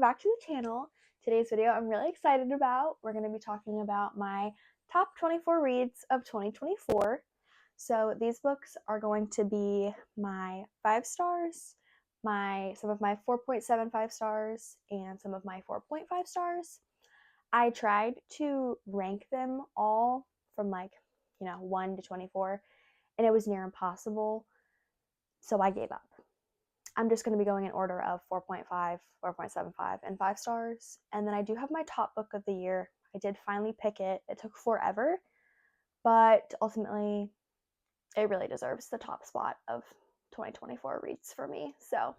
back to the channel. Today's video I'm really excited about. We're going to be talking about my top 24 reads of 2024. So these books are going to be my 5 stars, some of my 4.75 stars, and some of my 4.5 stars. I tried to rank them all from 1 to 24, and it was near impossible, so I gave up. I'm just going to be going in order of 4.5, 4.75, and 5 stars. And then I do have my top book of the year. I did finally pick it. It took forever, but ultimately it really deserves the top spot of 2024 reads for me. So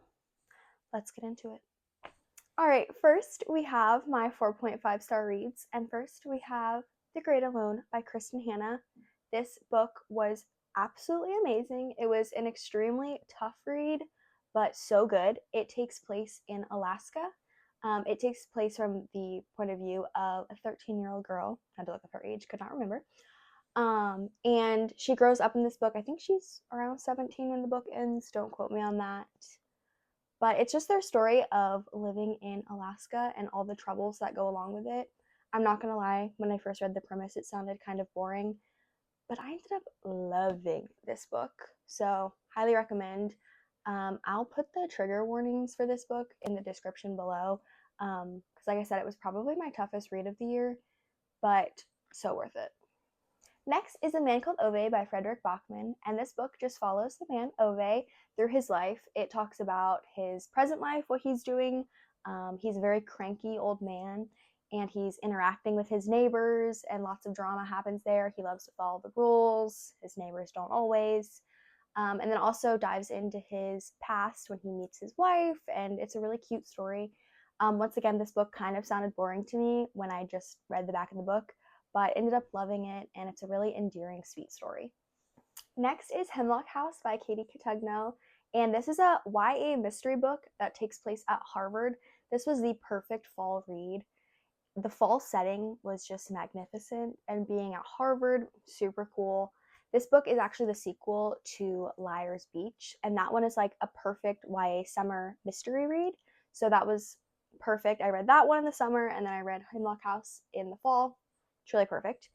let's get into it. All right, first we have my 4.5 star reads. And first we have The Great Alone by Kristin Hannah. This book was absolutely amazing. It was an extremely tough read, but so good. It takes place in Alaska. It takes place from the point of view of a 13-year-old girl. I had to look up her age, could not remember. And she grows up in this book. I think she's around 17 when the book ends. Don't quote me on that. But it's just their story of living in Alaska and all the troubles that go along with it. I'm not going to lie, when I first read the premise, it sounded kind of boring. But I ended up loving this book. So highly recommend. I'll put the trigger warnings for this book in the description below, because like I said, it was probably my toughest read of the year, but so worth it. Next is A Man Called Ove by Frederick Bachman, and this book just follows the man Ove through his life. It talks about his present life, what he's doing. He's a very cranky old man, and he's interacting with his neighbors, and lots of drama happens there. He loves to follow the rules. His neighbors don't always. And then also dives into his past when he meets his wife, and it's a really cute story. Once again, this book kind of sounded boring to me when I just read the back of the book, but ended up loving it, and it's a really endearing, sweet story. Next is Hemlock House by Katie Cotugno, and this is a YA mystery book that takes place at Harvard. This was the perfect fall read. The fall setting was just magnificent, and being at Harvard, super cool. This book is actually the sequel to Liar's Beach, and that one is like a perfect YA summer mystery read. So that was perfect. I read that one in the summer, and then I read Hemlock House in the fall. It's really perfect.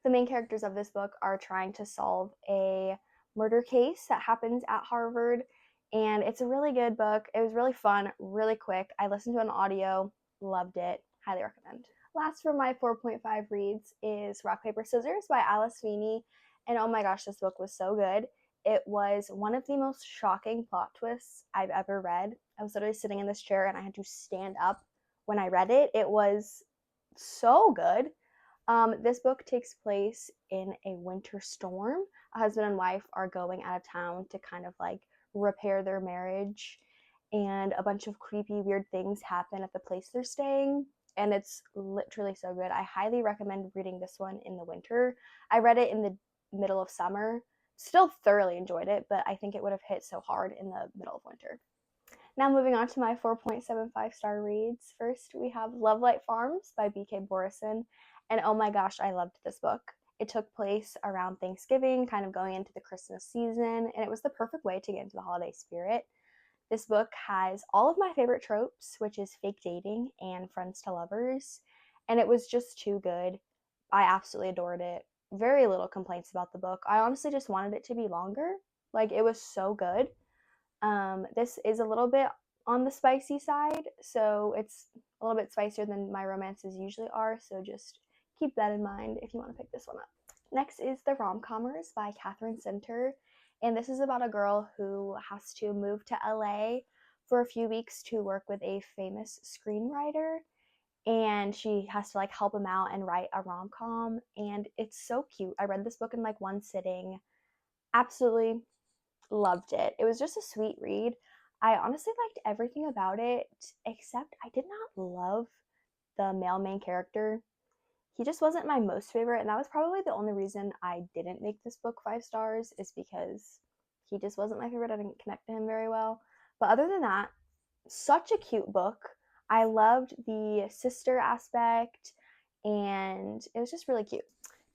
The main characters of this book are trying to solve a murder case that happens at Harvard, and it's a really good book. It was really fun, really quick. I listened to an audio, loved it, highly recommend. Last for my 4.5 reads is Rock, Paper, Scissors by Alice Sweeney, and oh my gosh, this book was so good. It was one of the most shocking plot twists I've ever read. I was literally sitting in this chair and I had to stand up when I read it. It was so good. This book takes place in a winter storm. A husband and wife are going out of town to kind of like repair their marriage, and a bunch of creepy, weird things happen at the place they're staying, and it's literally so good. I highly recommend reading this one in the winter. I read it in the middle of summer, still thoroughly enjoyed it, but I think it would have hit so hard in the middle of winter. Now moving on to my 4.75 star reads. First, we have Love Light Farms by B.K. Borison. And oh my gosh, I loved this book. It took place around Thanksgiving, kind of going into the Christmas season, and it was the perfect way to get into the holiday spirit. This book has all of my favorite tropes, which is fake dating and friends to lovers, and it was just too good. I absolutely adored it. Very little complaints about the book. I honestly just wanted it to be longer. Like, it was so good. This is a little bit on the spicy side, so it's a little bit spicier than my romances usually are, so just keep that in mind if you want to pick this one up. Next is The Rom-Commers by Catherine Center, and this is about a girl who has to move to LA for a few weeks to work with a famous screenwriter, and she has to like help him out and write a rom-com, and it's so cute. I read this book in like one sitting. Absolutely loved it. It was just a sweet read. I honestly liked everything about it, except I did not love the male main character. He just wasn't my most favorite, and that was probably the only reason I didn't make this book 5 stars, is because he just wasn't my favorite. I didn't connect to him very well. But other than that, such a cute book. I loved the sister aspect, and it was just really cute.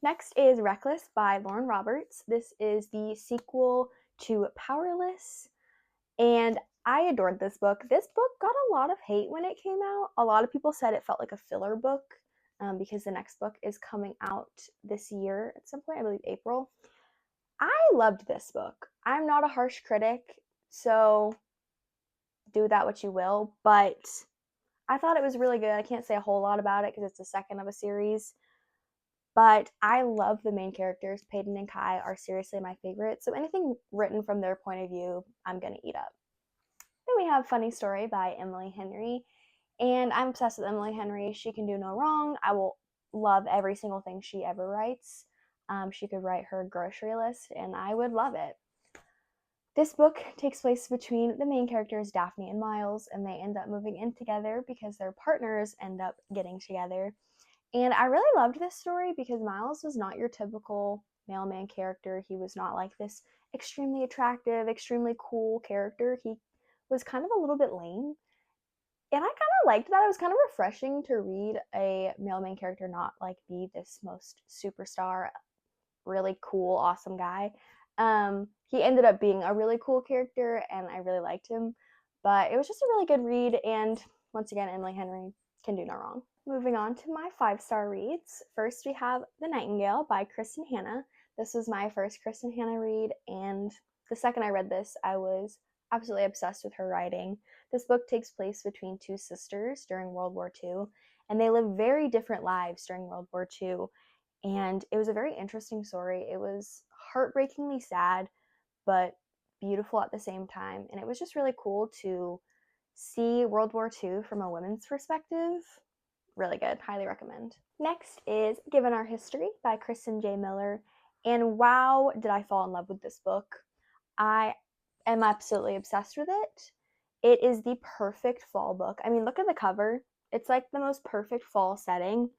Next is Reckless by Lauren Roberts. This is the sequel to Powerless, and I adored this book. This book got a lot of hate when it came out. A lot of people said it felt like a filler book because the next book is coming out this year at some point, I believe April. I loved this book. I'm not a harsh critic, so do with that what you will, but I thought it was really good. I can't say a whole lot about it because it's the second of a series, but I love the main characters. Peyton and Kai are seriously my favorite, so anything written from their point of view, I'm going to eat up. Then we have Funny Story by Emily Henry, and I'm obsessed with Emily Henry. She can do no wrong. I will love every single thing she ever writes. She could write her grocery list, and I would love it. This book takes place between the main characters, Daphne and Miles, and they end up moving in together because their partners end up getting together. And I really loved this story because Miles was not your typical mailman character. He was not like this extremely attractive, extremely cool character. He was kind of a little bit lame. And I kind of liked that. It was kind of refreshing to read a mailman character not like be this most superstar, really cool, awesome guy. He ended up being a really cool character, and I really liked him. But it was just a really good read, and once again, Emily Henry can do no wrong. Moving on to my 5-star reads. First, we have The Nightingale by Kristin Hannah. This was my first Kristin Hannah read, and the second I read this, I was absolutely obsessed with her writing. This book takes place between two sisters during World War II, and they live very different lives during World War II. And it was a very interesting story. It was heartbreakingly sad, but beautiful at the same time. And it was just really cool to see World War II from a women's perspective. Really good. Highly recommend. Next is Given Our History by Kristen J. Miller. And wow, did I fall in love with this book. I am absolutely obsessed with it. It is the perfect fall book. I mean, look at the cover. It's like the most perfect fall setting.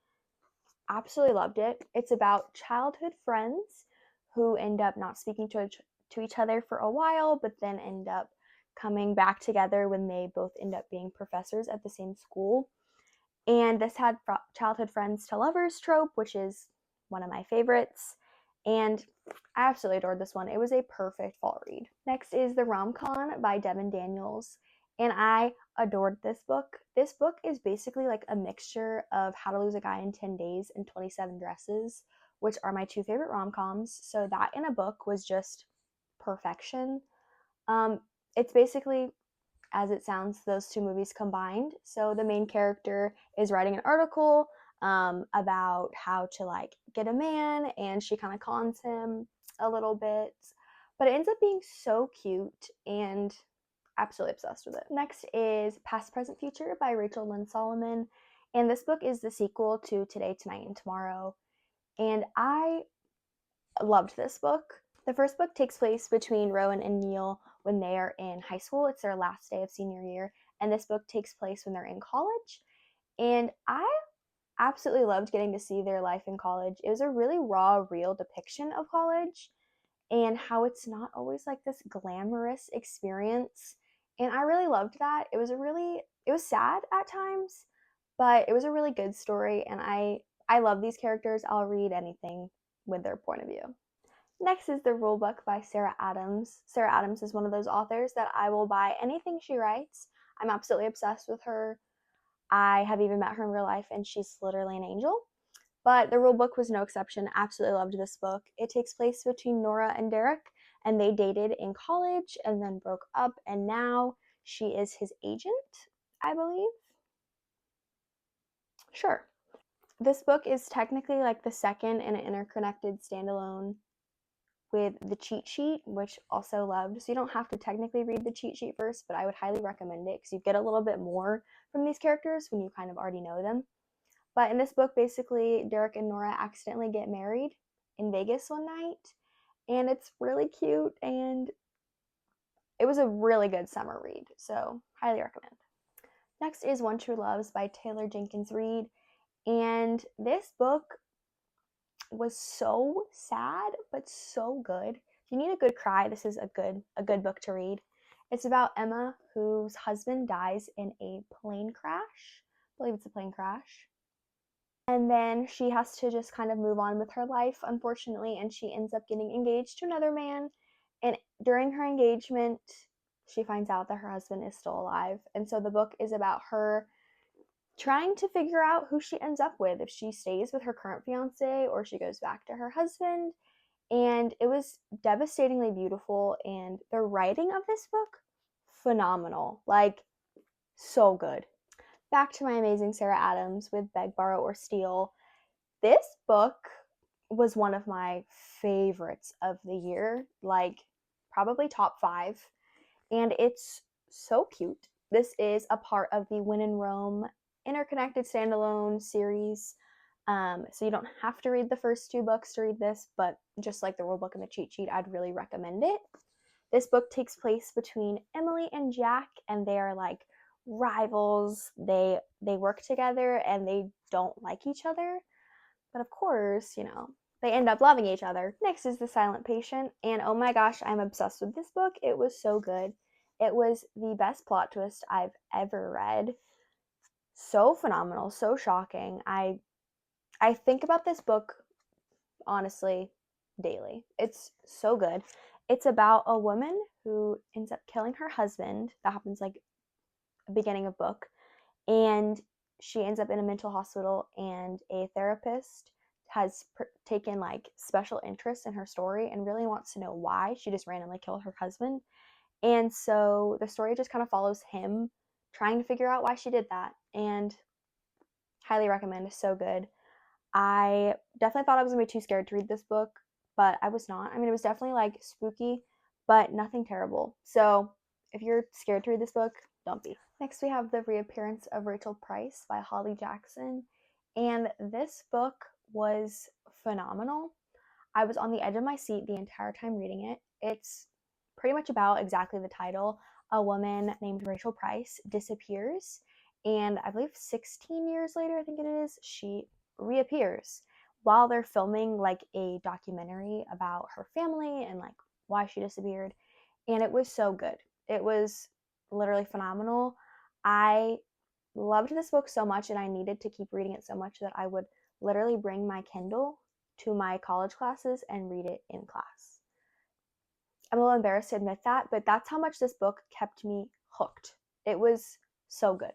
Absolutely loved it. It's about childhood friends who end up not speaking to each other for a while, but then end up coming back together when they both end up being professors at the same school. And this had childhood friends to lovers trope, which is one of my favorites. And I absolutely adored this one. It was a perfect fall read. Next is The Rom-Com by Devin Daniels. And I adored this book. This book is basically like a mixture of How to Lose a Guy in 10 Days and 27 Dresses, which are my two favorite rom-coms. So that in a book was just perfection. It's basically, as it sounds, those two movies combined. So the main character is writing an article about how to like get a man, and she kind of cons him a little bit, but it ends up being so cute, and absolutely obsessed with it. Next is Past, Present, Future by Rachel Lynn Solomon, and this book is the sequel to Today, Tonight, and Tomorrow, and I loved this book. The first book takes place between Rowan and Neil when they are in high school. It's their last day of senior year, and this book takes place when they're in college, and I absolutely loved getting to see their life in college. It was a really raw, real depiction of college and how it's not always like this glamorous experience. And I really loved that. It was sad at times, but it was a really good story, and I love these characters. I'll read anything with their point of view. Next is The Rulebook by Sarah Adams. Sarah Adams is one of those authors that I will buy anything she writes. I'm absolutely obsessed with her. I have even met her in real life, and she's literally an angel. But The Rulebook was no exception. Absolutely loved this book. It takes place between Nora and Derek, and they dated in college and then broke up, and now she is his agent, I believe. Sure. This book is technically like the second in an interconnected standalone with the cheat sheet, which also loved. So you don't have to technically read the cheat sheet first, but I would highly recommend it because you get a little bit more from these characters when you kind of already know them. But in this book, basically, Derek and Nora accidentally get married in Vegas one night, and it's really cute, and it was a really good summer read, so highly recommend. Next is One True Loves by Taylor Jenkins Reid, and this book was so sad but so good. If you need a good cry, this is a good book to read. It's about Emma, whose husband dies in a plane crash. I believe it's a plane crash. And then she has to just kind of move on with her life, unfortunately, and she ends up getting engaged to another man. And during her engagement, she finds out that her husband is still alive. And so the book is about her trying to figure out who she ends up with, if she stays with her current fiance or she goes back to her husband. And it was devastatingly beautiful, and the writing of this book, phenomenal. Like, so good. Back to My Amazing Sarah Adams with Beg, Borrow, or Steal. This book was one of my favorites of the year, like probably top 5, and it's so cute. This is a part of the When in Rome interconnected standalone series. So you don't have to read the first 2 books to read this, but just like the rule book and the cheat sheet, I'd really recommend it. This book takes place between Emily and Jack, and they are like rivals. They work together and they don't like each other, but of course, they end up loving each other. Next is The Silent Patient, and oh my gosh, I'm obsessed with this book. It was so good. It was the best plot twist I've ever read. So phenomenal, so shocking. I think about this book, honestly, daily. It's so good. It's about a woman who ends up killing her husband. That happens like beginning of book. And she ends up in a mental hospital, and a therapist has taken like special interest in her story and really wants to know why she just randomly killed her husband. And so the story just kind of follows him trying to figure out why she did that. And highly recommend. It's so good. I definitely thought I was going to be too scared to read this book, but I was not. I mean, it was definitely like spooky, but nothing terrible. So if you're scared to read this book, don't be. Next, we have The Reappearance of Rachel Price by Holly Jackson. And this book was phenomenal. I was on the edge of my seat the entire time reading it. It's pretty much about exactly the title. A woman named Rachel Price disappears, and I believe 16 years later, I think it is, she reappears while they're filming like a documentary about her family and like why she disappeared. And it was so good. It was literally phenomenal. I loved this book so much, and I needed to keep reading it so much that I would literally bring my Kindle to my college classes and read it in class. I'm a little embarrassed to admit that, but that's how much this book kept me hooked. It was so good.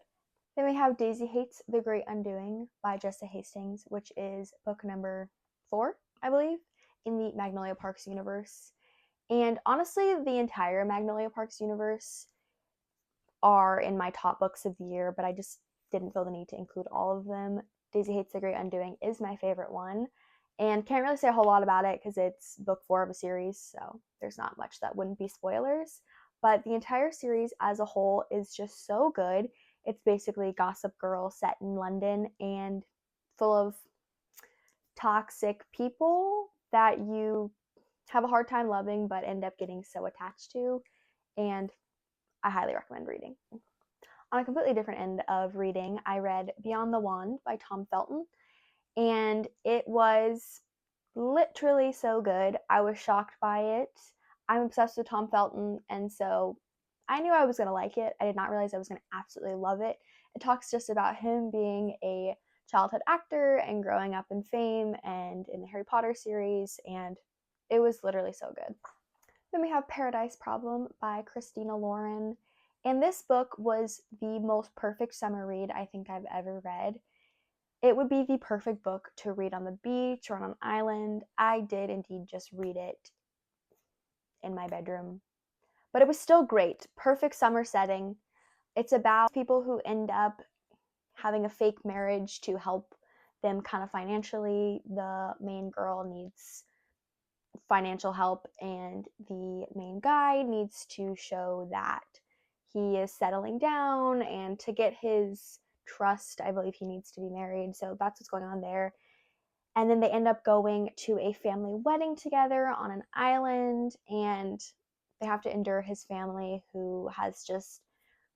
Then we have Daisy Hates the Great Undoing by Jessa Hastings, which is book number 4, I believe, in the Magnolia Parks universe. And honestly, the entire Magnolia Parks universe are in my top books of the year, but I just didn't feel the need to include all of them. Daisy Hates the Great Undoing is my favorite one, and can't really say a whole lot about it because it's book 4 of a series, so there's not much that wouldn't be spoilers. But the entire series as a whole is just so good. It's basically Gossip Girl set in London and full of toxic people that you have a hard time loving but end up getting so attached to, and I highly recommend reading. On a completely different end of reading, I read Beyond the Wand by Tom Felton, and it was literally so good. I was shocked by it. I'm obsessed with Tom Felton, and so I knew I was going to like it. I did not realize I was going to absolutely love it. It talks just about him being a childhood actor and growing up in fame and in the Harry Potter series, and it was literally so good. Then we have Paradise Problem by Christina Lauren. And this book was the most perfect summer read I think I've ever read. It would be the perfect book to read on the beach or on an island. I did indeed just read it in my bedroom. But it was still great. Perfect summer setting. It's about people who end up having a fake marriage to help them kind of financially. The main girl needs financial help, and the main guy needs to show that he is settling down, and to get his trust, I believe he needs to be married. So that's what's going on there. And then they end up going to a family wedding together on an island, and they have to endure his family, who has just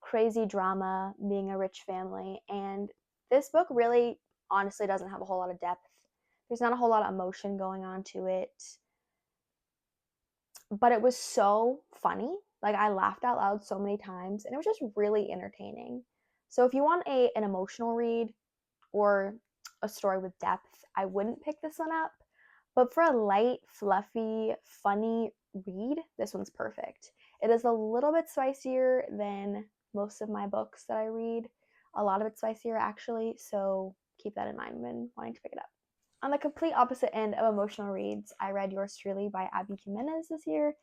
crazy drama being a rich family. And this book really honestly doesn't have a whole lot of depth. There's not a whole lot of emotion going on to it, but it was so funny. Like, I laughed out loud so many times, and it was just really entertaining. So if you want an emotional read or a story with depth, I wouldn't pick this one up. But for a light, fluffy, funny read, this one's perfect. It is a little bit spicier than most of my books that I read. A lot of it's spicier actually, so keep that in mind when wanting to pick it up. On the complete opposite end of emotional reads, I read Yours Truly by Abby Jimenez this year,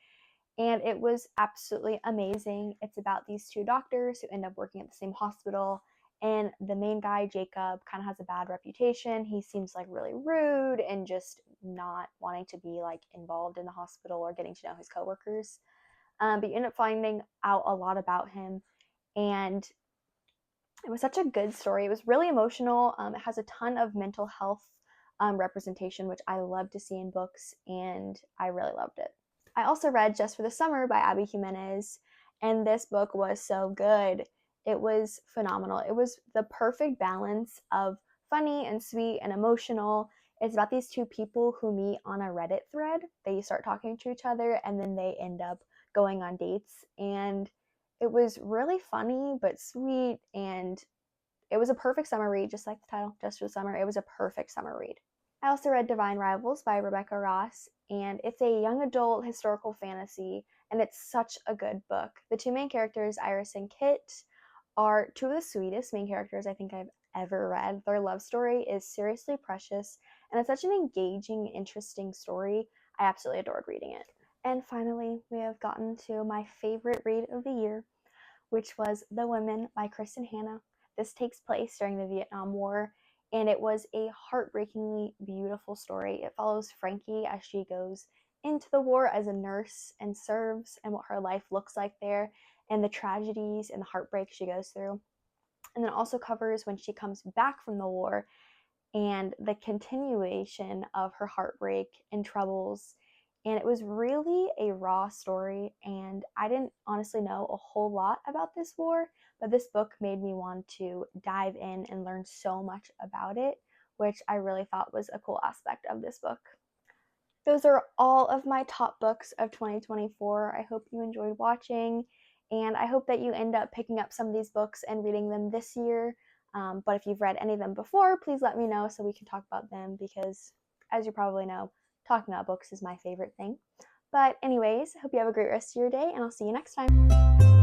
and it was absolutely amazing. It's about these two doctors who end up working at the same hospital, and the main guy, Jacob, kind of has a bad reputation. He seems like really rude and just not wanting to be like involved in the hospital or getting to know his coworkers. But you end up finding out a lot about him, and it was such a good story. It was really emotional. It has a ton of mental health representation, which I love to see in books, and I really loved it. I also read Just for the Summer by Abby Jimenez, and this book was so good. It was phenomenal. It was the perfect balance of funny and sweet and emotional. It's about these two people who meet on a Reddit thread. They start talking to each other, and then they end up going on dates, and it was really funny but sweet, and it was a perfect summer read, just like the title, Just for the Summer. It was a perfect summer read. I also read Divine Rivals by Rebecca Ross, and it's a young adult historical fantasy, and it's such a good book. The two main characters, Iris and Kit, are two of the sweetest main characters I think I've ever read. Their love story is seriously precious, and it's such an engaging, interesting story. I absolutely adored reading it. And finally, we have gotten to my favorite read of the year, which was The Women by Kristin Hannah. This takes place during the Vietnam War, and it was a heartbreakingly beautiful story. It follows Frankie as she goes into the war as a nurse and serves, and what her life looks like there, and the tragedies and the heartbreak she goes through. And then it also covers when she comes back from the war and the continuation of her heartbreak and troubles. And it was really a raw story, and I didn't honestly know a whole lot about this war, but this book made me want to dive in and learn so much about it, which I really thought was a cool aspect of this book. Those are all of my top books of 2024. I hope you enjoyed watching, and I hope that you end up picking up some of these books and reading them this year. But if you've read any of them before, please let me know so we can talk about them, because as you probably know, talking about books is my favorite thing. But anyways, hope you have a great rest of your day, and I'll see you next time.